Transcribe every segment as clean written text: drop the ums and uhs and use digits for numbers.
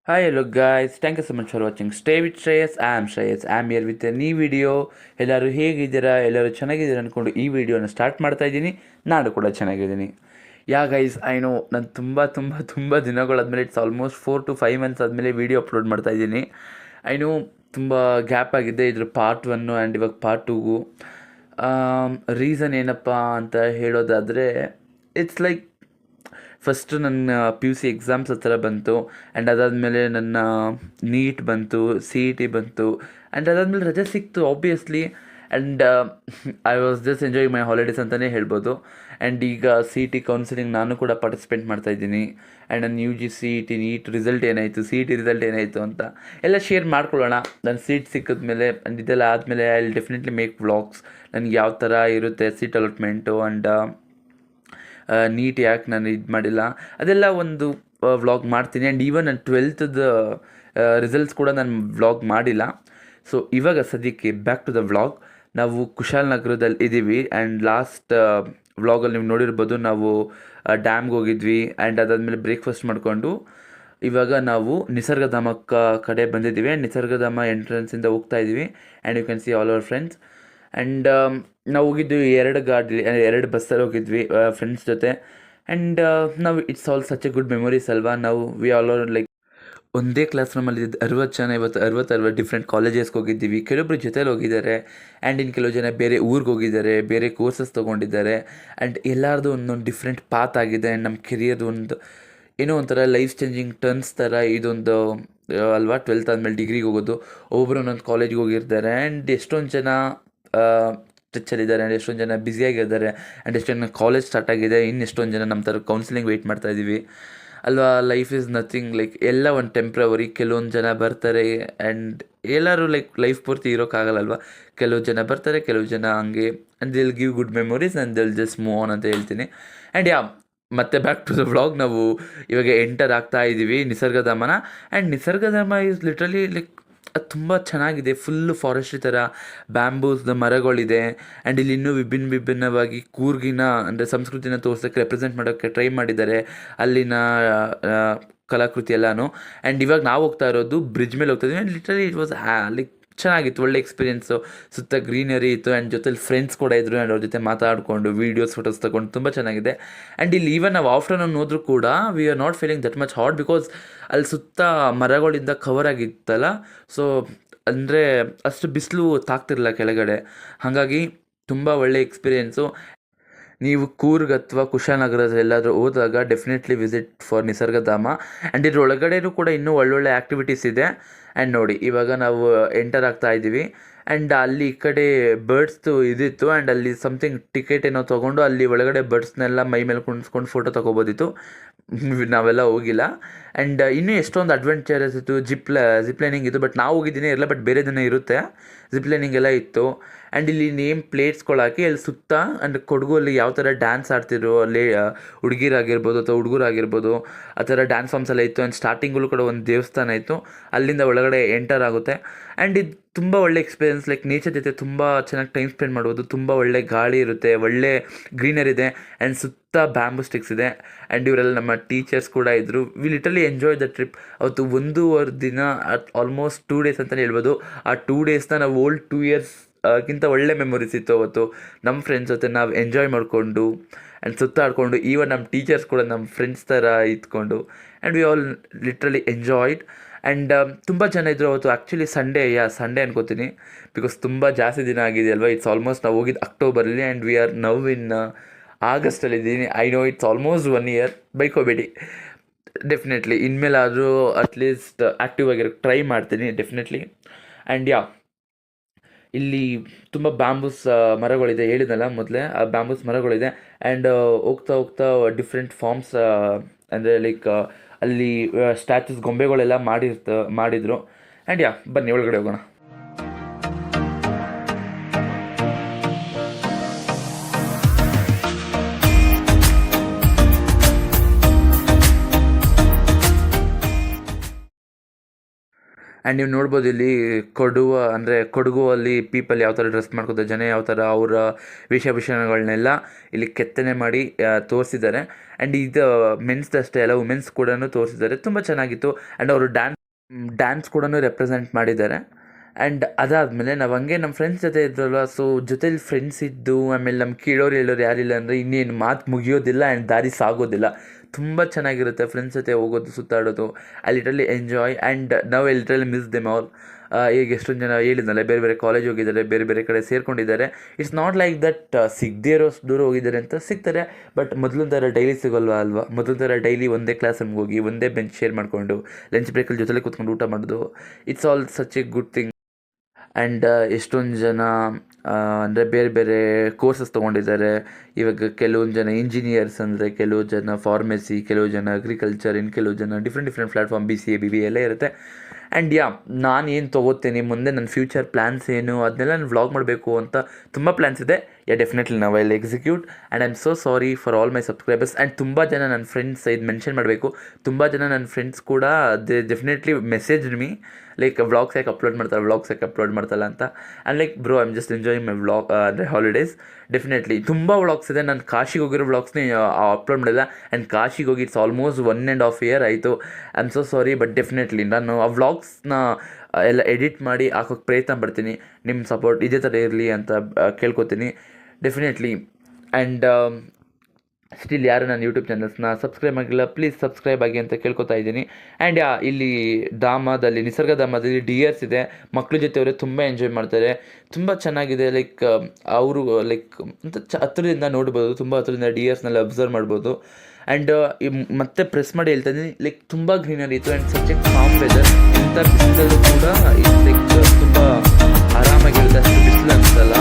Hi, hello guys. Thank you so much for watching. Stay with Shreyas. I am Shreyas. I am here with a new video. ಎಲ್ಲರೂ ಹೇಗಿದ್ದೀರಾ? ಎಲ್ಲರೂ ಚೆನ್ನಾಗಿದ್ದೀರಾ ಅಂದ್ಕೊಂಡು ಈ ವಿಡಿಯೋನ start ಮಾಡ್ತಾ ಇದ್ದೀನಿ. ನಾನು ಕೂಡ ಚೆನ್ನಾಗಿದ್ದೀನಿ. ಗೈಸ್, ಐ ನೋ ನಾನು ತುಂಬ ದಿನಗಳಾದಮೇಲೆ ಇಟ್ಸ್ ಆಲ್ಮೋಸ್ಟ್ 4 to 5 months ಆದಮೇಲೆ ವಿಡಿಯೋ ಅಪ್ಲೋಡ್ ಮಾಡ್ತಾ ಇದ್ದೀನಿ. ಐ ನೋ ತುಂಬ ಗ್ಯಾಪ್ ಆಗಿದೆ ಇದ್ರ ಪಾರ್ಟ್ 1 ಆ್ಯಂಡ್ ಇವಾಗ ಪಾರ್ಟ್ 2. ರೀಸನ್ ಏನಪ್ಪ ಅಂತ ಹೇಳೋದಾದರೆ, ಇಟ್ಸ್ ಲೈಕ್ ಫಸ್ಟು ನನ್ನ ಪಿ ಯು ಸಿ ಎಕ್ಸಾಮ್ಸ್ ಹತ್ರ ಬಂತು. ಆ್ಯಂಡ್ ಅದಾದಮೇಲೆ ನನ್ನ ನೀಟ್ ಬಂತು, ಸಿ ಇ ಟಿ ಬಂತು. ಆ್ಯಂಡ್ ಅದಾದಮೇಲೆ ರಜೆ ಸಿಕ್ತು obviously. And I was just enjoying my holidays ಅಂತಲೇ ಹೇಳ್ಬೋದು. ಆ್ಯಂಡ್ ಈಗ ಸಿ ಇ ಟಿ ಕೌನ್ಸಿಲಿಂಗ್ ನಾನು ಕೂಡ ಪಾರ್ಟಿಸಿಪೇಟ್ ಮಾಡ್ತಾಯಿದ್ದೀನಿ. ಆ್ಯಂಡ್ ನನ್ನ U G C E T NEET result ಏನಾಯಿತು, ಸಿ ಇ ಟಿ ರಿಸಲ್ಟ್ ಏನಾಯಿತು ಅಂತ ಎಲ್ಲ ಶೇರ್ ಮಾಡ್ಕೊಳ್ಳೋಣ. ನನ್ನ ಸೀಟ್ ಸಿಕ್ಕಿದ್ಮೇಲೆ ಆ್ಯಂಡ್ ಇದೆಲ್ಲ ಆದಮೇಲೆ I will definitely make vlogs. ನನಗೆ ಯಾವ ಥರ ಇರುತ್ತೆ ಸೀಟ್ ಅಲಾಟ್ಮೆಂಟು ಆ್ಯಂಡ್ ನೀಟ್ ಯಾಕೆ ನಾನು ಇದು ಮಾಡಿಲ್ಲ ಅದೆಲ್ಲ ಒಂದು ವ್ಲಾಗ್ ಮಾಡ್ತೀನಿ. ಆ್ಯಂಡ್ ಈವನ್ ನನ್ನ 12th ರಿಸಲ್ಟ್ಸ್ ಕೂಡ ನಾನು ವ್ಲಾಗ್ ಮಾಡಿಲ್ಲ. ಸೊ ಇವಾಗ ಸದ್ಯಕ್ಕೆ ಬ್ಯಾಕ್ ಟು ದ ವ್ಲಾಗ್. ನಾವು ಕುಶಾಲನಗರದಲ್ಲಿ ಇದ್ದೀವಿ. ಆ್ಯಂಡ್ ಲಾಸ್ಟ್ ವ್ಲಾಗಲ್ಲಿ ನೀವು ನೋಡಿರ್ಬೋದು, ನಾವು ಡ್ಯಾಮ್ಗೆ ಹೋಗಿದ್ವಿ. ಆ್ಯಂಡ್ ಅದಾದಮೇಲೆ ಬ್ರೇಕ್ಫಾಸ್ಟ್ ಮಾಡಿಕೊಂಡು ಇವಾಗ ನಾವು ನಿಸರ್ಗಧಾಮ ಕಡೆ ಬಂದಿದ್ದೀವಿ. ಆ್ಯಂಡ್ ನಿಸರ್ಗಧಾಮ ಎಂಟ್ರೆನ್ಸಿಂದ ಹೋಗ್ತಾ ಇದ್ದೀವಿ. And you can see all our friends. And ನಾವು ಹೋಗಿದ್ವಿ 2 ಬಸ್ಸಲ್ಲಿ ಹೋಗಿದ್ವಿ ಫ್ರೆಂಡ್ಸ್ ಜೊತೆ. ಆ್ಯಂಡ್ ನಾವು it's all such a good memories ಅಲ್ವಾ. ನಾವು ವಿ ಆಲ್ ಆರ್ ಲೈಕ್ ಒಂದೇ ಕ್ಲಾಸ್ ರೂಮಲ್ಲಿ 60 ಜನ, ಇವತ್ತು 60 ಡಿಫ್ರೆಂಟ್ ಕಾಲೇಜಸ್ಗೆ ಹೋಗಿದ್ದೀವಿ. ಕೆಲವೊಬ್ಬರು ಜೊತೆಲಿ ಹೋಗಿದ್ದಾರೆ. ಆ್ಯಂಡ್ ಇನ್ನು ಕೆಲವು ಜನ ಬೇರೆ ಊರಿಗೆ ಹೋಗಿದ್ದಾರೆ, ಬೇರೆ ಕೋರ್ಸಸ್ ತೊಗೊಂಡಿದ್ದಾರೆ. ಆ್ಯಂಡ್ ಎಲ್ಲರದು ಒಂದೊಂದು ಡಿಫ್ರೆಂಟ್ ಪಾತ್ ಆಗಿದೆ. ಆ್ಯಂಡ್ ನಮ್ಮ ಕೆರಿಯರ್ದು ಒಂದು ಏನೋ ಒಂಥರ ಲೈಫ್ ಚೇಂಜಿಂಗ್ ಟರ್ನ್ಸ್ ಥರ ಇದೊಂದು ಅಲ್ವಾ. 12th ಆದಮೇಲೆ ಡಿಗ್ರಿಗೆ ಹೋಗೋದು, ಒಬ್ಬರು ಒಂದೊಂದು ಕಾಲೇಜ್ಗೆ ಹೋಗಿರ್ತಾರೆ. ಆ್ಯಂಡ್ ಎಷ್ಟೊಂದು ಜನ ಟಚ್ಚಲ್ಲಿದ್ದಾರೆ. ಆ್ಯಂಡ್ ಎಷ್ಟೊಂದು ಜನ ಬ್ಯುಸಿಯಾಗಿದ್ದಾರೆ. ಆ್ಯಂಡ್ ಎಷ್ಟೊಂದು ಜನ ಕಾಲೇಜ್ ಸ್ಟಾರ್ಟ್ ಆಗಿದೆ. ಇನ್ನು ಎಷ್ಟೊಂದು ಜನ ನಮ್ಮ ಥರ ಕೌನ್ಸಿಲಿಂಗ್ ವೆಯ್ಟ್ ಮಾಡ್ತಾಯಿದ್ದೀವಿ ಅಲ್ವಾ. ಲೈಫ್ ಈಸ್ ನಥಿಂಗ್, ಲೈಕ್ ಎಲ್ಲ ಒಂದು ಟೆಂಪ್ರವರಿ. ಕೆಲವೊಂದು ಜನ ಬರ್ತಾರೆ ಆ್ಯಂಡ್ ಎಲ್ಲರೂ ಲೈಕ್ ಲೈಫ್ ಪೂರ್ತಿ ಇರೋಕ್ಕಾಗಲ್ಲಲ್ವ. ಕೆಲವು ಜನ ಬರ್ತಾರೆ, ಕೆಲವು ಜನ ಹಂಗೆ. And they'll give good memories and they'll just move on ಅಂತ ಹೇಳ್ತೀನಿ. ಆ್ಯಂಡ್ ಮತ್ತೆ ಬ್ಯಾಕ್ ಟು ದ ವ್ಲಾಗ್. ನಾವು ಇವಾಗ ಎಂಟರ್ ಆಗ್ತಾ ಇದ್ದೀವಿ ನಿಸರ್ಗಧಾಮನ. And Nisargadhama is literally like ಅದು ತುಂಬ ಚೆನ್ನಾಗಿದೆ. ಫುಲ್ಲು ಫಾರೆಸ್ಟ್ರಿ ಥರ ಬ್ಯಾಂಬೂಸ್ದ ಮರಗಳಿದೆ. ಆ್ಯಂಡ್ ಇಲ್ಲಿ ಇನ್ನೂ ವಿಭಿನ್ನವಾಗಿ ಕೂರ್ಗಿನ ಅಂದರೆ ಸಂಸ್ಕೃತಿನ ತೋರ್ಸೋಕ್ಕೆ ರೆಪ್ರೆಸೆಂಟ್ ಮಾಡೋಕ್ಕೆ ಟ್ರೈ ಮಾಡಿದ್ದಾರೆ ಅಲ್ಲಿನ ಕಲಾಕೃತಿ ಎಲ್ಲನೂ. ಆ್ಯಂಡ್ ಇವಾಗ ನಾವು ಹೋಗ್ತಾ ಇರೋದು ಬ್ರಿಡ್ಜ್ ಮೇಲೆ ಹೋಗ್ತಾ ಇದ್ದೀವಿ. And literally it was like ಚೆನ್ನಾಗಿತ್ತು, ಒಳ್ಳೆ ಎಕ್ಸ್ಪೀರಿಯೆನ್ಸು. ಸುತ್ತ ಗ್ರೀನರಿ ಇತ್ತು. ಆ್ಯಂಡ್ ಜೊತೆಲಿ ಫ್ರೆಂಡ್ಸ್ ಕೂಡ ಇದ್ದರು. ಆ್ಯಂಡ್ ಅವ್ರ ಜೊತೆ ಮಾತಾಡಿಕೊಂಡು ವೀಡಿಯೋಸ್ ಫೋಟೋಸ್ ತೊಗೊಂಡು ತುಂಬ ಚೆನ್ನಾಗಿದೆ. ಆ್ಯಂಡ್ ಇಲ್ಲಿ ಈವನ್ ನಾವು ಆಫ್ಟರ್ನೂನ್ ಹೋದ್ರೂ ಕೂಡ we are not feeling that much hot, because ಅಲ್ಲಿ ಸುತ್ತ ಮರಗಳಿಂದ ಕವರ್ ಆಗಿತ್ತಲ್ಲ. ಸೊ ಅಂದರೆ ಅಷ್ಟು ಬಿಸಿಲು ತಾಗ್ತಿರಲಿಲ್ಲ ಕೆಳಗಡೆ. ಹಾಗಾಗಿ ತುಂಬ ಒಳ್ಳೆ ಎಕ್ಸ್ಪೀರಿಯೆನ್ಸು. ನೀವು ಕೂರ್ಗ್ ಅಥವಾ ಕುಶಾಲನಗರದಲ್ಲಿ ಎಲ್ಲಾದರೂ ಹೋದಾಗ definitely visit for Nisargadhama. And ಇದ್ರ ಒಳಗಡೆಯೂ ಕೂಡ ಇನ್ನೂ ಒಳ್ಳೊಳ್ಳೆ ಆ್ಯಕ್ಟಿವಿಟೀಸ್ ಇದೆ. ಆ್ಯಂಡ್ ನೋಡಿ ಇವಾಗ ನಾವು ಎಂಟರ್ ಆಗ್ತಾ ಇದ್ದೀವಿ. ಆ್ಯಂಡ್ ಅಲ್ಲಿ ಈ ಕಡೆ ಬರ್ಡ್ಸ್ದು ಇದಿತ್ತು. ಆ್ಯಂಡ್ ಅಲ್ಲಿ ಸಮಥಿಂಗ್ ಟಿಕೆಟ್ ಏನೋ ತೊಗೊಂಡು ಅಲ್ಲಿ ಒಳಗಡೆ ಬರ್ಡ್ಸ್ನೆಲ್ಲ ಮೈ ಮೇಲೆ ಕುಣಿಸ್ಕೊಂಡು ಫೋಟೋ ತೊಗೋಬೋದಿತ್ತು. ನಾವೆಲ್ಲ ಹೋಗಿಲ್ಲ. ಆ್ಯಂಡ್ ಇನ್ನೂ ಎಷ್ಟೊಂದು ಅಡ್ವೆಂಚರಸ್ ಇತ್ತು. ಜಿಪ್ ಲೈನಿಂಗ್ ಇತ್ತು. ಬಟ್ ನಾವು ಹೋಗಿದ್ದೀನಿ ಇರಲ್ಲ, ಬಟ್ ಬೇರೆ ದಿನ ಇರುತ್ತೆ. ಜಿಪ್ ಲೈನಿಂಗ್ ಎಲ್ಲ ಇತ್ತು. ಆ್ಯಂಡ್ ಇಲ್ಲಿ ನೇಮ್ ಪ್ಲೇಟ್ಸ್ಗಳಾಕಿ ಅಲ್ಲಿ ಸುತ್ತ ಆ್ಯಂಡ್ ಕೊಡಗು ಅಲ್ಲಿ ಯಾವ ಥರ ಡ್ಯಾನ್ಸ್ ಆಡ್ತಿದ್ರು ಅಲ್ಲಿ ಹುಡುಗಿರಾಗಿರ್ಬೋದು ಅಥವಾ ಹುಡುಗರಾಗಿರ್ಬೋದು, ಆ ಥರ ಡ್ಯಾನ್ಸ್ ಫಾರ್ಮ್ಸ್ ಎಲ್ಲ ಇತ್ತು. ಆ್ಯಂಡ್ ಸ್ಟಾರ್ಟಿಂಗಲ್ಲೂ ಕೂಡ ಒಂದು ದೇವಸ್ಥಾನ ಇತ್ತು. ಅಲ್ಲಿಂದ ಒಳಗಡೆ ಎಂಟರ್ ಆಗುತ್ತೆ. ಆ್ಯಂಡ್ ಇದು ತುಂಬ ಒಳ್ಳೆ ಎಕ್ಸ್ಪೀರಿಯೆನ್ಸ್. ಲೈಕ್ ನೇಚರ್ ಜೊತೆ ತುಂಬ ಚೆನ್ನಾಗಿ ಟೈಮ್ ಸ್ಪೆಂಡ್ ಮಾಡ್ಬೋದು. ತುಂಬ ಒಳ್ಳೆ ಗಾಳಿ ಇರುತ್ತೆ, ಒಳ್ಳೆ ಗ್ರೀನರಿ ಇದೆ. ಆ್ಯಂಡ್ ಸುತ್ತ ಬ್ಯಾಂಬೂ ಸ್ಟಿಕ್ಸ್ ಇದೆ. ಆ್ಯಂಡ್ ಇವರೆಲ್ಲ ನಮ್ಮ ಟೀಚರ್ಸ್ ಕೂಡ ಇದ್ದರು. We literally enjoy the trip. ಅವತ್ತು 1.5 ದಿನ ಆಲ್ಮೋಸ್ಟ್ 2 ಡೇಸ್ ಅಂತಲೇ ಹೇಳ್ಬೋದು. ಆ 2 ಡೇಸ್ನ ನಾವು ಓಲ್ಡ್ 2 ಇಯರ್ಸ್ ಗಿಂತ ಒಳ್ಳೆ ಮೆಮೊರೀಸ್ ಇತ್ತು ಅವತ್ತು. ನಮ್ಮ ಫ್ರೆಂಡ್ಸ್ ಜೊತೆ ನಾವು ಎಂಜಾಯ್ ಮಾಡಿಕೊಂಡು ಆ್ಯಂಡ್ ಸುತ್ತಾಡಿಕೊಂಡು, ಈವನ್ ನಮ್ಮ ಟೀಚರ್ಸ್ ಕೂಡ ನಮ್ಮ ಫ್ರೆಂಡ್ಸ್ ಥರ ಇದ್ಕೊಂಡು. And we all literally enjoyed. And ತುಂಬ ಜನ ಇದ್ದರು ಅವತ್ತು. ಆ್ಯಕ್ಚುಲಿ ಸಂಡೇ ಅನ್ಕೋತೀನಿ, ಬಿಕಾಸ್ ತುಂಬ ಜಾಸ್ತಿ ದಿನ ಆಗಿದೆ ಅಲ್ವಾ. ಇಟ್ಸ್ ಆಲ್ಮೋಸ್ಟ್ ನಾವು ಹೋಗಿದ್ದು ಅಕ್ಟೋಬರಲ್ಲಿ. And we are now in ಆಗಸ್ಟಲ್ಲಿದ್ದೀನಿ. I know it's almost 1 year. ಬೈಕೋಬೇಡಿ. ಡೆಫಿನೆಟ್ಲಿ ಇನ್ಮೇಲಾದರೂ ಅಟ್ಲೀಸ್ಟ್ ಆ್ಯಕ್ಟಿವ್ ಆಗಿರೋಕ್ಕೆ ಟ್ರೈ ಮಾಡ್ತೀನಿ ಡೆಫಿನೆಟ್ಲಿ. ಆ್ಯಂಡ್ ಇಲ್ಲಿ ತುಂಬ ಬ್ಯಾಂಬೂಸ್ ಮರಗಳಿದೆ, ಹೇಳಿದ್ನಲ್ಲ ಮೊದಲೇ. ಆ ಬ್ಯಾಂಬೂಸ್ ಮರಗಳಿದೆ. ಆ್ಯಂಡ್ ಹೋಗ್ತಾ ಹೋಗ್ತಾ ಡಿಫ್ರೆಂಟ್ ಫಾರ್ಮ್ಸ್ ಅಂದರೆ ಲೈಕ್ ಅಲ್ಲಿ ಸ್ಟ್ಯಾಚುಸ್ ಗೊಂಬೆಗಳೆಲ್ಲ ಮಾಡಿದರು. ಆ್ಯಂಡ್ ಬನ್ನಿ ಒಳಗಡೆ ಹೋಗೋಣ. ಆ್ಯಂಡ್ ನೀವು ನೋಡ್ಬೋದು ಇಲ್ಲಿ ಕೊಡಗುವಲ್ಲಿ ಪೀಪಲ್ ಯಾವ ಥರ ಡ್ರೆಸ್ ಮಾಡ್ಕೋತಾರೆ, ಜನ ಯಾವ ಥರ ಅವರ ವೇಷಭೂಷಣಗಳನ್ನೆಲ್ಲ ಇಲ್ಲಿ ಕೆತ್ತನೆ ಮಾಡಿ ತೋರಿಸಿದ್ದಾರೆ. ಆ್ಯಂಡ್ ಇದು ಮೆನ್ಸ್ದಷ್ಟೇ ಅಲ್ಲ, ವುಮೆನ್ಸ್ ಕೂಡ ತೋರಿಸಿದ್ದಾರೆ. ತುಂಬ ಚೆನ್ನಾಗಿತ್ತು. ಆ್ಯಂಡ್ ಅವರು ಡ್ಯಾನ್ಸ್ ಕೂಡ ರೆಪ್ರೆಸೆಂಟ್ ಮಾಡಿದ್ದಾರೆ. ಆ್ಯಂಡ್ ಅದಾದಮೇಲೆ ನಾವು ಹಂಗೆ ನಮ್ಮ ಫ್ರೆಂಡ್ಸ್ ಜೊತೆ ಇದ್ರಲ್ವ, ಸೊ ಜೊತೇಲಿ ಫ್ರೆಂಡ್ಸ್ ಇದ್ದು ಆಮೇಲೆ ನಮ್ಮ ಕೇಳೋರು ಹೇಳೋರು ಯಾರಿಲ್ಲ ಅಂದರೆ ಇನ್ನೇನು ಮಾತು ಮುಗಿಯೋದಿಲ್ಲ ಆ್ಯಂಡ್ ದಾರಿ ಸಾಗೋದಿಲ್ಲ. ತುಂಬ ಚೆನ್ನಾಗಿರುತ್ತೆ ಫ್ರೆಂಡ್ಸ್ ಜೊತೆ ಹೋಗೋದು, ಸುತ್ತಾಡೋದು. ಐ ಲಿಟ್ರಲಿ ಎಂಜಾಯ್ ಆ್ಯಂಡ್ ನಾವು ಲಿಟ್ರಲಿ ಮಿಸ್ ದೆಮ್ ಆಲ್. ಈಗ ಎಷ್ಟೊಂದು ಜನ ಹೇಳಿದ್ನಲ್ಲ, ಬೇರೆ ಬೇರೆ ಕಾಲೇಜ್ ಹೋಗಿದ್ದಾರೆ, ಬೇರೆ ಬೇರೆ ಕಡೆ ಸೇರ್ಕೊಂಡಿದ್ದಾರೆ. ಇಟ್ಸ್ ನಾಟ್ ಲೈಕ್ ದಟ್ ಸಿಗದೇ ಇರೋಷ್ಟು ದೂರ ಹೋಗಿದ್ದಾರೆ ಅಂತ, ಸಿಗ್ತಾರೆ. ಬಟ್ ಮೊದಲು ಥರ ಡೈಲಿ ಸಿಗೋಲ್ವಾ ಅಲ್ವಾ? ಮೊದಲು ಥರ ಡೈಲಿ ಒಂದೇ ಕ್ಲಾಸ್ ರೂಮ್ಗೆ ಹೋಗಿ ಒಂದೇ ಬೆಂಚ್ ಶೇರ್ ಮಾಡಿಕೊಂಡು ಲಂಚ್ ಬ್ರೇಕಲ್ಲಿ ಜೊತೆಲಿ ಕೂತ್ಕೊಂಡು ಊಟ ಮಾಡೋದು, it's all such a good thing. And ಎಷ್ಟೊಂದು ಜನ ಅಂದರೆ ಬೇರೆ ಬೇರೆ ಕೋರ್ಸಸ್ ತೊಗೊಂಡಿದ್ದಾರೆ. ಇವಾಗ ಕೆಲವೊಂದು ಜನ ಇಂಜಿನಿಯರ್ಸ್, ಅಂದರೆ ಕೆಲವು ಜನ ಫಾರ್ಮೆಸಿ, ಕೆಲವು ಜನ ಅಗ್ರಿಕಲ್ಚರ್, ಇನ್ನು ಕೆಲವು ಜನ ಡಿಫ್ರೆಂಟ್ ಪ್ಲ್ಯಾಟ್ಫಾರ್ಮ್ BCA BBA ಎಲ್ಲ ಇರುತ್ತೆ. ಆ್ಯಂಡ್ ನಾನು ಏನು ತೊಗೋತೀನಿ ಮುಂದೆ, ನನ್ನ ಫ್ಯೂಚರ್ ಪ್ಲ್ಯಾನ್ಸ್ ಏನು, ಅದನ್ನೆಲ್ಲ ನಾನು ವ್ಲಾಗ್ ಮಾಡಬೇಕು ಅಂತ ತುಂಬ ಪ್ಲ್ಯಾನ್ಸ್ ಇದೆ. ಡೆಫಿನೆಟ್ಲಿ ನಾವು I will execute. And I am so sorry for all my subscribers. And ತುಂಬ ಜನ ನನ್ನ ಫ್ರೆಂಡ್ಸ್ ಇದು ಮೆನ್ಷನ್ ಮಾಡಬೇಕು, ತುಂಬ ಜನ ನನ್ನ ಫ್ರೆಂಡ್ಸ್ ಕೂಡ they definitely message me like vlogs ಯಾಕೆ ಅಪ್ಲೋಡ್ ಮಾಡ್ತಾರಲ್ಲ ಅಂತ. And like bro, I am just enjoying my vlog ಅಂದರೆ ಹಾಲಿಡೇಸ್. ಡೆಫಿನೆಟ್ಲಿ ತುಂಬ ವ್ಲಾಗ್ಸ್ ಇದೆ. ನಾನು ಕಾಶಿಗೆ ಹೋಗಿರೋ ವ್ಲಾಗ್ಸ್ನೇ ಅಪ್ಲೋಡ್ ಮಾಡಿಲ್ಲ. ಆ್ಯಂಡ್ ಕಾಶಿಗೆ ಹೋಗಿ ಇಟ್ಸ್ ಆಲ್ಮೋಸ್ಟ್ 1.5 year ಆಯಿತು. I am so sorry. But definitely ನಾನು ಆ ವ್ಲಾಗ್ಸ್ನ ಎಲ್ಲ ಎಡಿಟ್ ಮಾಡಿ ಹಾಕೋಕ್ಕೆ ಪ್ರಯತ್ನ ಪಡ್ತೀನಿ. ನಿಮ್ಮ ಸಪೋರ್ಟ್ ಇದೇ ಥರ ಇರಲಿ ಅಂತ ಕೇಳ್ಕೊತೀನಿ ಡೆಫಿನೆಟ್ಲಿ. ಆ್ಯಂಡ್ ಸ್ಟಿಲ್ ಯಾರು ನನ್ನ ಯೂಟ್ಯೂಬ್ ಚಾನಲ್ಸ್ನ ಸಬ್ಸ್ಕ್ರೈಬ್ ಆಗಿಲ್ಲ, ಪ್ಲೀಸ್ ಸಬ್ಸ್ಕ್ರೈಬ್ ಆಗಿ ಅಂತ ಕೇಳ್ಕೊತಾ ಇದ್ದೀನಿ. ಆ್ಯಂಡ್ ಇಲ್ಲಿ ನಿಸರ್ಗಧಾಮದಲ್ಲಿ ಡಿಯರ್ಸ್ ಇದೆ. ಮಕ್ಕಳ ಜೊತೆ ಅವರೇ ತುಂಬ ಎಂಜಾಯ್ ಮಾಡ್ತಾರೆ. ತುಂಬ ಚೆನ್ನಾಗಿದೆ. ಲೈಕ್ ಅವರು ಲೈಕ್ ಹತ್ತಿರದಿಂದ ನೋಡ್ಬೋದು, ತುಂಬ ಹತ್ತಿರದಿಂದ ಡಿಯರ್ಸ್ನೆಲ್ಲ ಅಬ್ಸರ್ವ್ ಮಾಡ್ಬೋದು. ಆ್ಯಂಡ್ ಮತ್ತೆ ಪ್ರೆಸ್ ಮಾಡಿ ಹೇಳ್ತಾ ಇದ್ದೀನಿ, ಲೈಕ್ ತುಂಬ ಗ್ರೀನರಿ ಇತ್ತು. And such a calm weather. ಇಂಥ ಬಿಸಿಲಲ್ಲೂ ಕೂಡ ಲೈಕ್ ತುಂಬ ಆರಾಮಾಗಿರುತ್ತೆ, ಅಷ್ಟು ಬಿಸಿಲು ಅನಿಸಲ್ಲ.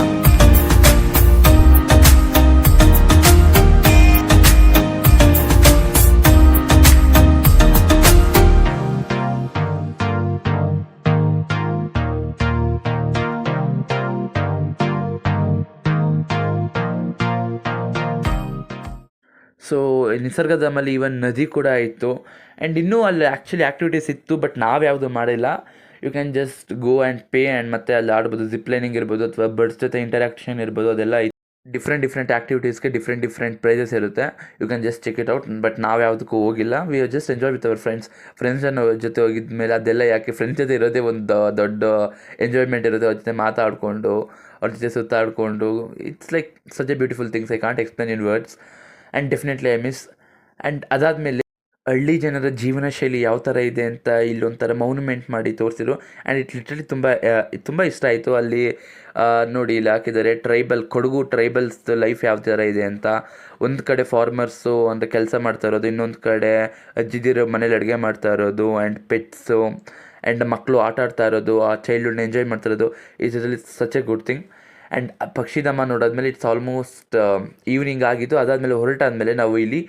ಸೊ ನಿಸರ್ಗಧಾಮಲ್ಲಿ ಈವನ್ ನದಿ ಕೂಡ ಇತ್ತು. ಆ್ಯಂಡ್ ಇನ್ನೂ ಅಲ್ಲಿ ಆ್ಯಕ್ಚುಲಿ ಆ್ಯಕ್ಟಿವಿಟೀಸ್ ಇತ್ತು, ಬಟ್ ನಾವು ಯಾವುದು ಮಾಡಿಲ್ಲ. You can just go and pay and ಮತ್ತೆ ಅಲ್ಲಿ ಆಡ್ಬೋದು. ಜಿಪ್ಲೈನಿಂಗ್ ಇರ್ಬೋದು ಅಥವಾ ಬರ್ಡ್ಸ್ ಜೊತೆ ಇಂಟರಾಕ್ಷನ್ ಇರ್ಬೋದು, ಅದೆಲ್ಲ ಡಿಫ್ರೆಂಟ್ ಆ್ಯಕ್ಟಿವಿಟೀಸ್ಗೆ ಡಿಫ್ರೆಂಟ್ ಪ್ರೈಸಸ್ ಇರುತ್ತೆ. You can just check it out. But ನಾವು ಯಾವುದಕ್ಕೂ ಹೋಗಿಲ್ಲ. We are just enjoy with our friends ಜೊತೆ ಹೋಗಿದ ಮೇಲೆ ಅದೆಲ್ಲ ಯಾಕೆ, ಫ್ರೆಂಡ್ಸ್ ಜೊತೆ ಇರೋದೇ ಒಂದು ದೊಡ್ಡ ಎಂಜಾಯ್ಮೆಂಟ್ ಇರುತ್ತೆ. ಅವ್ರ ಜೊತೆ ಮಾತಾಡಿಕೊಂಡು, ಅವ್ರ ಜೊತೆ ಸುತ್ತಾಡಿಕೊಂಡು, it's like such a beautiful things. I can't explain in words. And definitely I miss. And ಅದಾದಮೇಲೆ ಹಳ್ಳಿ ಜನರ ಜೀವನ ಶೈಲಿ ಯಾವ ಥರ ಇದೆ ಅಂತ ಇಲ್ಲೊಂಥರ ಮೌನುಮೆಂಟ್ ಮಾಡಿ ತೋರಿಸಿದ್ರು. ಆ್ಯಂಡ್ ಇಟ್ ಲಿಟ್ರಲಿ ತುಂಬ ಇಷ್ಟ ಆಯಿತು. ಅಲ್ಲಿ ನೋಡಿ ಇಲ್ಲಿ ಹಾಕಿದ್ದಾರೆ ಕೊಡಗು ಟ್ರೈಬಲ್ಸ್ ಲೈಫ್ ಯಾವ ಥರ ಇದೆ ಅಂತ. ಒಂದು ಕಡೆ ಫಾರ್ಮರ್ಸು ಅಂದರೆ ಕೆಲಸ ಮಾಡ್ತಾ ಇರೋದು, ಇನ್ನೊಂದು ಕಡೆ ಅಜ್ಜಿದಿರೋ ಮನೇಲಿ ಅಡುಗೆ ಮಾಡ್ತಾ ಇರೋದು, ಆ್ಯಂಡ್ ಪೆಟ್ಸು ಆ್ಯಂಡ್ ಮಕ್ಕಳು ಆಟ ಆಡ್ತಾ ಇರೋದು, ಆ ಚೈಲ್ಡ್ಹುಡ್ನ ಎಂಜಾಯ್ ಮಾಡ್ತಾ ಇರೋದು. ಇದರಲ್ಲಿ such a good thing. And ಪಕ್ಷಿಧಾಮ ನೋಡಾದ್ಮೇಲೆ ಇಟ್ಸ್ ಆಲ್ಮೋಸ್ಟ್ ಈವ್ನಿಂಗ್ ಆಗಿತ್ತು. ಅದಾದಮೇಲೆ ಹೊರಟಾದ್ಮೇಲೆ ನಾವು ಇಲ್ಲಿ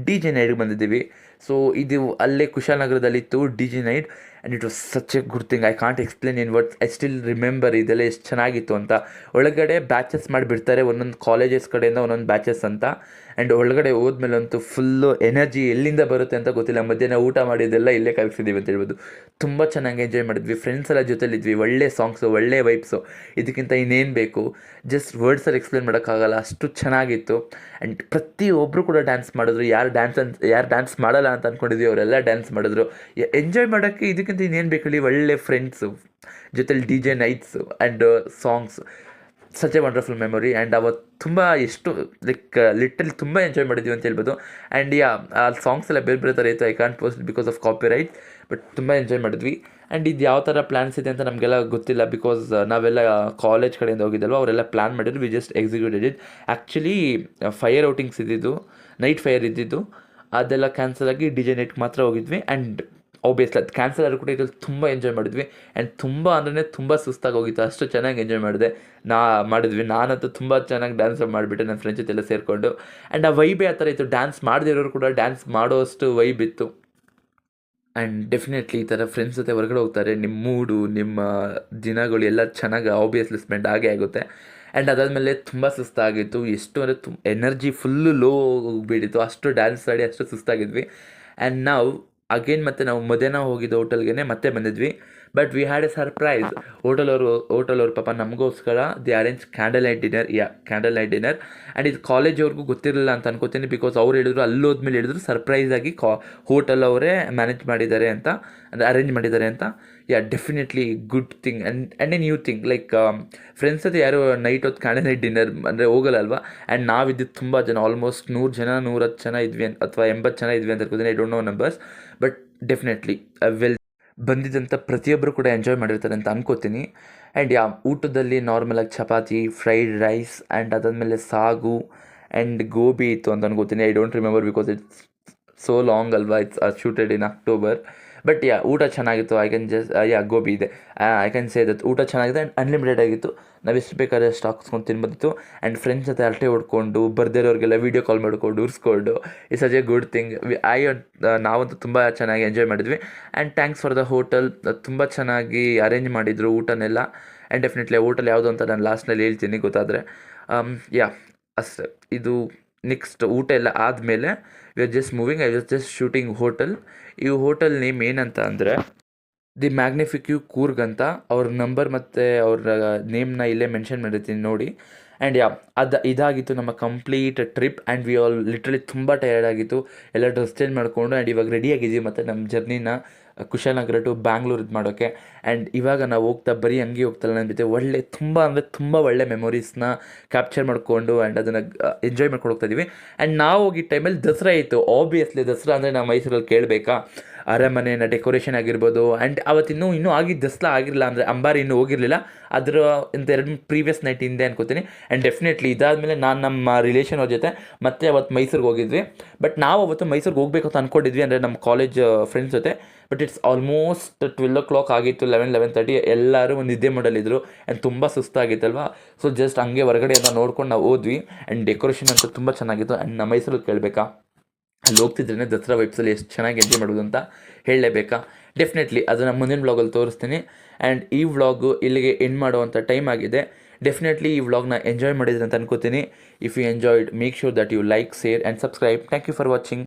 DJ ನೈಟ್ಗೆ ಬಂದಿದ್ದೀವಿ. ಸೊ ಇದು ಅಲ್ಲೇ ಕುಶಾಲನಗರದಲ್ಲಿತ್ತು DJ night. And it was such a good thing. I can't explain in words. I still remember ಇದೆಲ್ಲ ಎಷ್ಟು ಚೆನ್ನಾಗಿತ್ತು ಅಂತ. ಒಳಗಡೆ ಬ್ಯಾಚಸ್ ಮಾಡಿಬಿಡ್ತಾರೆ, ಒಂದೊಂದು ಕಾಲೇಜಸ್ ಕಡೆಯಿಂದ ಒಂದೊಂದು ಬ್ಯಾಚಸ್ ಅಂತ. ಆ್ಯಂಡ್ ಒಳಗಡೆ ಹೋದ್ಮೇಲಂತೂ ಫುಲ್ಲು ಎನರ್ಜಿ ಎಲ್ಲಿಂದ ಬರುತ್ತೆ ಅಂತ ಗೊತ್ತಿಲ್ಲ. ಮಧ್ಯಾಹ್ನ ಊಟ ಮಾಡಿದ್ದೆಲ್ಲ ಇಲ್ಲೇ ಕಲಿಸಿದ್ದೀವಿ ಅಂತ ಹೇಳ್ಬೋದು. ತುಂಬ ಚೆನ್ನಾಗಿ ಎಂಜಾಯ್ ಮಾಡಿದ್ವಿ. ಫ್ರೆಂಡ್ಸ್ ಎಲ್ಲ ಜೊತೆಲಿದ್ವಿ. ಒಳ್ಳೆ ಸಾಂಗ್ಸು, ಒಳ್ಳೆ ವೈಬ್ಸು. ಇದಕ್ಕಿಂತ ಇನ್ನೇನು ಬೇಕು? ಜಸ್ಟ್ ವರ್ಡ್ಸಲ್ಲಿ ಎಕ್ಸ್ಪ್ಲೇನ್ ಮಾಡೋಕ್ಕಾಗಲ್ಲ, ಅಷ್ಟು ಚೆನ್ನಾಗಿತ್ತು. ಆ್ಯಂಡ್ ಪ್ರತಿಯೊಬ್ಬರು ಕೂಡ ಡ್ಯಾನ್ಸ್ ಮಾಡಿದ್ರು. ಯಾರು ಡ್ಯಾನ್ಸ್ ಮಾಡಲ್ಲ ಅಂತ ಅಂದ್ಕೊಂಡಿದ್ವಿ ಅವರೆಲ್ಲ ಡ್ಯಾನ್ಸ್ ಮಾಡಿದ್ರು. ಎಂಜಾಯ್ ಮಾಡೋಕ್ಕೆ ಇದಕ್ಕಿಂತ ಇನ್ನೇನು ಬೇಕು ಹೇಳಿ? ಒಳ್ಳೆ ಫ್ರೆಂಡ್ಸು ಜೊತೆಲಿ DJ nights and songs. Such A wonderful memory. And ಅವತ್ತು ತುಂಬ ಎಷ್ಟು ಲೈಕ್ ಲಿಟ್ರಲಿ ತುಂಬ ಎಂಜಾಯ್ ಮಾಡಿದ್ವಿ ಅಂತ ಹೇಳ್ಬೋದು. ಆ್ಯಂಡ್ ಆ ಸಾಂಗ್ಸ್ ಎಲ್ಲ ಬೇರೆ ಥರ ಇತ್ತು. I can't post because of copyright. But ತುಂಬ ಎಂಜಾಯ್ ಮಾಡಿದ್ವಿ. ಆ್ಯಂಡ್ ಇದು ಯಾವ ಥರ ಪ್ಲ್ಯಾನ್ಸ್ ಇದೆ ಅಂತ ನಮಗೆಲ್ಲ ಗೊತ್ತಿಲ್ಲ, ಬಿಕಾಸ್ ನಾವೆಲ್ಲ ಕಾಲೇಜ್ ಕಡೆಯಿಂದ ಹೋಗಿದ್ದಲ್ವ, ಅವರೆಲ್ಲ ಪ್ಲ್ಯಾನ್ ಮಾಡಿದ್ರು. We just executed it. Actually fire outings ಇದ್ದಿದ್ದು, ನೈಟ್ ಫೈರ್ ಇದ್ದಿದ್ದು, ಅದೆಲ್ಲ ಕ್ಯಾನ್ಸಲ್ ಆಗಿ DJ ನೈಟ್ಗೆ ಮಾತ್ರ ಹೋಗಿದ್ವಿ. ಆ್ಯಂಡ್ ಆಬ್ವಿಯಸ್ಲಿ ಅದು ಕ್ಯಾನ್ಸಲ್ ಆದರೂ ಕೂಡ ಇದ್ರಲ್ಲಿ ತುಂಬ ಎಂಜಾಯ್ ಮಾಡಿದ್ವಿ. ಆ್ಯಂಡ್ ತುಂಬ ಸುಸ್ತಾಗಿ ಹೋಗಿತ್ತು, ಅಷ್ಟು ಚೆನ್ನಾಗಿ ಎಂಜಾಯ್ ಮಾಡಿದ್ವಿ. ನಾನಂತೂ ತುಂಬ ಚೆನ್ನಾಗಿ ಡ್ಯಾನ್ಸ್ ಮಾಡಿಬಿಟ್ಟೆ ನನ್ನ ಫ್ರೆಂಡ್ಸ್ ಜೊತೆ ಎಲ್ಲ ಸೇರಿಕೊಂಡು. ಆ್ಯಂಡ್ ಆ ವೈಬೇ ಆ ಥರ ಇತ್ತು. ಡ್ಯಾನ್ಸ್ ಮಾಡದಿರೋರು ಕೂಡ ಡ್ಯಾನ್ಸ್ ಮಾಡೋಷ್ಟು ವೈಬ್ ಇತ್ತು. ಆ್ಯಂಡ್ ಡೆಫಿನೆಟ್ಲಿ ಈ ಥರ ಫ್ರೆಂಡ್ಸ್ ಜೊತೆ ಹೊರಗಡೆ ಹೋಗ್ತಾರೆ, ನಿಮ್ಮ ಮೂಡು, ನಿಮ್ಮ ದಿನಗಳು ಎಲ್ಲ ಚೆನ್ನಾಗಿ ಆಬ್ವಿಯಸ್ಲಿ ಸ್ಪೆಂಡ್ ಆಗೇ ಆಗುತ್ತೆ. ಆ್ಯಂಡ್ ಅದಾದಮೇಲೆ ತುಂಬ ಸುಸ್ತಾಗಿತ್ತು. ಎಷ್ಟು ಅಂದರೆ ಎನರ್ಜಿ ಫುಲ್ಲು ಲೋ ಹೋಗಿಬಿಟ್ಟಿತ್ತು. ಅಷ್ಟು ಡ್ಯಾನ್ಸ್ ಆಡಿ ಅಷ್ಟು ಸುಸ್ತಾಗಿದ್ವಿ. ಆ್ಯಂಡ್ ನಾವು ಅಗೇನ್ ಮತ್ತೆ ನಾವು ಮಧ್ಯಾಹ್ನ ಹೋಗಿದ್ದು ಹೋಟೆಲ್ಗೆ ಮತ್ತೆ ಬಂದಿದ್ವಿ. But we had A surprise. Hotel ಅವರು ಪಾಪ ನಮಗೋಸ್ಕರ the arrange candle light dinner. Candle light dinner. And ಇದು ಕಾಲೇಜವ್ರಿಗೂ ಗೊತ್ತಿರಲಿಲ್ಲ ಅಂತ ಅನ್ಕೋತೀನಿ, ಬಿಕಾಸ್ ಅವ್ರು ಹೇಳಿದ್ರು, ಅಲ್ಲೋದ್ಮೇಲೆ ಹೇಳಿದ್ರು ಸರ್ಪ್ರೈಸ್ ಆಗಿ ಹೋಟೆಲ್ ಅವರೇ ಮ್ಯಾನೇಜ್ ಮಾಡಿದ್ದಾರೆ ಅಂತ, ಅಂದರೆ ಅರೇಂಜ್ ಮಾಡಿದ್ದಾರೆ ಅಂತ. Definitely good thing and A new thing. Like friends ಜೊತೆ ಯಾರು ನೈಟ್ ಹೊತ್ತು ಕ್ಯಾಂಡಲ್ ಲೈಟ್ ಡಿನ್ನರ್ ಅಂದರೆ ಹೋಗಲ್ಲ ಅಲ್ವಾ. ಆ್ಯಂಡ್ ನಾವಿದ್ದು ತುಂಬ ಜನ, ಆಲ್ಮೋಸ್ಟ್ 100 ಜನ 110 ಜನ ಇದ್ವಿ ಅಥವಾ 80 ಜನ ಇದ್ವಿ ಅಂತ ಅನ್ಕೋತೀನಿ, I don't know numbers. But definitely ಬಂದಿದ್ದಂಥ ಪ್ರತಿಯೊಬ್ಬರು ಕೂಡ ಎಂಜಾಯ್ ಮಾಡಿರ್ತಾರೆ ಅಂತ ಅನ್ಕೋತೀನಿ. ಆ್ಯಂಡ್ ಊಟದಲ್ಲಿ ನಾರ್ಮಲಾಗಿ ಚಪಾತಿ, ಫ್ರೈಡ್ ರೈಸ್, ಆ್ಯಂಡ್ ಅದಾದಮೇಲೆ ಸಾಗು ಆ್ಯಂಡ್ ಗೋಬಿ ಇತ್ತು ಅಂತ ಅನ್ಕೋತೀನಿ. I don't remember because it's so long ಅಲ್ವಾ, it's shooted in October. But ಊಟ ಚೆನ್ನಾಗಿತ್ತು. ಐ ಕ್ಯಾನ್ ಜಸ್ಟ್ ಗೋಬಿ ಇದೆ, ಐ ಕ್ಯಾನ್ ಸೇ ದಟ್ ಊಟ ಚೆನ್ನಾಗಿದೆ ಆ್ಯಂಡ್ ಅನ್ಲಿಮಿಟೆಡ್ ಆಗಿತ್ತು. ನಾವು ಎಷ್ಟು ಬೇಕಾದ್ರೆ ಅಷ್ಟು ಹಾಕ್ಸ್ಕೊಂಡು ತಿನ್ಬೋದಿತ್ತು. ಆ್ಯಂಡ್ ಫ್ರೆಂಡ್ಸ್ ಜೊತೆ ಅರಟೆ ಹೊಡ್ಕೊಂಡು, ಬರ್ದಿರೋರಿಗೆಲ್ಲ ವೀಡಿಯೋ ಕಾಲ್ ಮಾಡ್ಕೊಂಡು ಉರ್ಸ್ಕೊಂಡು, it's such a good thing. ನಾವಂತೂ ತುಂಬ ಚೆನ್ನಾಗಿ ಎಂಜಾಯ್ ಮಾಡಿದ್ವಿ. And thanks for the hotel, ತುಂಬ ಚೆನ್ನಾಗಿ ಅರೇಂಜ್ ಮಾಡಿದರು ಊಟನೆಲ್ಲ. ಆ್ಯಂಡ್ ಡೆಫಿನೆಟ್ಲಿ ಹೋಟೆಲ್ ಯಾವುದು ಅಂತ ನಾನು ಲಾಸ್ಟ್ನಲ್ಲಿ ಹೇಳ್ತೀನಿ ಗೊತ್ತಾದರೆ. ಅಷ್ಟೇ. ಇದು ನೆಕ್ಸ್ಟ್ ಊಟ ಎಲ್ಲ ಆದಮೇಲೆ V are just moving. I was just shooting hotel. ಈ ಹೋಟೆಲ್ ನೇಮ್ ಏನಂತ ಅಂದರೆ ದಿ ಮ್ಯಾಗ್ನಿಫಿಕ್ಯೂ ಕೂರ್ಗ್ ಅಂತ. ಅವ್ರ ನಂಬರ್ ಮತ್ತು ಅವ್ರ ನೇಮ್ನ ಇಲ್ಲೇ ಮೆನ್ಷನ್ ಮಾಡಿರ್ತೀನಿ ನೋಡಿ. ಆ್ಯಂಡ್ ಇದಾಗಿತ್ತು ನಮ್ಮ complete trip. And we all literally ತುಂಬ ಟಯರ್ಡ್ ಆಗಿತ್ತು. ಎಲ್ಲ ಡ್ರೆಸ್ ಚೇಂಜ್ ಮಾಡಿಕೊಂಡು ಆ್ಯಂಡ್ ಇವಾಗ ರೆಡಿಯಾಗಿದ್ದೀವಿ ಮತ್ತು ನಮ್ಮ ಜರ್ನಿನ ಕುಶಾಲನಗರ ಟು ಬ್ಯಾಂಗ್ಳೂರು ಇದು ಮಾಡೋಕ್ಕೆ. ಆ್ಯಂಡ್ ಇವಾಗ ನಾವು ಹೋಗ್ತಾ ಹಂಗೆ ಹೋಗ್ತಲ್ಲ, ನನ್ನ ಜೊತೆ ತುಂಬ ಒಳ್ಳೆ ಮೆಮೊರೀಸ್ನ ಕ್ಯಾಪ್ಚರ್ ಮಾಡಿಕೊಂಡು ಆ್ಯಂಡ್ ಅದನ್ನು ಎಂಜಾಯ್ ಮಾಡ್ಕೊಂಡು ಹೋಗ್ತಾ ಇದ್ದೀವಿ. ಆ್ಯಂಡ್ ನಾವು ಹೋಗಿದ್ದ ಟೈಮಲ್ಲಿ ದಸರಾ ಇತ್ತು. ಆಬ್ವಿಯಸ್ಲಿ ದಸರಾ ಅಂದರೆ ನಾವು ಮೈಸೂರಲ್ಲಿ ಕೇಳಬೇಕಾ, ಅರಮನೆಯ ಡೆಕೋರೇಷನ್ ಆಗಿರ್ಬೋದು. ಆ್ಯಂಡ್ ಇನ್ನೂ ಆಗಿದ್ದು ದಸರಾ ಆಗಿರಲಿಲ್ಲ, ಅಂದರೆ ಅಂಬಾರಿ ಇನ್ನೂ ಹೋಗಿರಲಿಲ್ಲ. ಅದರ ಎರಡು ಪ್ರೀವಿಯಸ್ ನೈಟ್ ಹಿಂದೆ ಅನ್ಕೋತೀನಿ. ಆ್ಯಂಡ್ ಡೆಫಿನೆಟ್ಲಿ ಇದಾದಮೇಲೆ ನಾನು ನಮ್ಮ ರಿಲೇಷನ್ ಅವ್ರ ಜೊತೆ ಮತ್ತೆ ಅವತ್ತು ಮೈಸೂರಿಗೆ ಹೋಗಿದ್ವಿ. ಬಟ್ ನಾವು ಅವತ್ತು ಮೈಸೂರಿಗೆ ಹೋಗ್ಬೇಕು ಅಂತ ಅಂದ್ಕೊಂಡಿದ್ವಿ, ಅಂದರೆ ನಮ್ಮ ಕಾಲೇಜ್ ಫ್ರೆಂಡ್ಸ್ ಜೊತೆ. ಬಟ್ ಇಟ್ಸ್ ಆಲ್ಮೋಸ್ಟ್ 12 o'clock ಆಗಿತ್ತು, 11:30. ಎಲ್ಲರೂ ಒಂದು ನಿದ್ದೆ ಮಾಡಲಿದ್ರು ಆ್ಯಂಡ್ ತುಂಬ ಸುಸ್ತಾಗಿತ್ತಲ್ವ. ಸೊ ಜಸ್ಟ್ ಹಂಗೆ ಹೊರಗಡೆ ಎಲ್ಲ ನೋಡ್ಕೊಂಡು ನಾವು ಹೋದ್ವಿ. ಆ್ಯಂಡ್ ಡೆಕೋರೇಷನ್ ಅಂತ ತುಂಬ ಚೆನ್ನಾಗಿತ್ತು. ಆ್ಯಂಡ್ ನಮ್ಮ ಮೈಸೂರಿಗೆ ಕೇಳಬೇಕಾ, ಅಲ್ಲಿ ಹೋಗ್ತಿದ್ರೆ ದಸರಾ ವೈಬ್ಸಲ್ಲಿ ಎಷ್ಟು ಚೆನ್ನಾಗಿ ಎಂಜಾಯ್ ಮಾಡೋದು ಅಂತ ಹೇಳಲೇಬೇಕಾ. ಡೆಫಿನೆಟ್ಲಿ ಅದನ್ನು ಮುಂದಿನ ವ್ಲಾಗಲ್ಲಿ ತೋರಿಸ್ತೀನಿ. ಆ್ಯಂಡ್ ಈ ವ್ಲಾಗು ಇಲ್ಲಿಗೆ ಎಂಡ್ ಮಾಡುವಂಥ ಟೈಮ್ ಆಗಿದೆ. ಡೆಫಿನೆಟ್ಲಿ ಈ ವ್ಲಾಗ್ನ ಎಂಜಾಯ್ ಮಾಡಿದ್ರೆ ಅಂತ ಅನ್ಕೋತೀನಿ. If you enjoyed, make sure that you like, share and subscribe. Thank you for watching.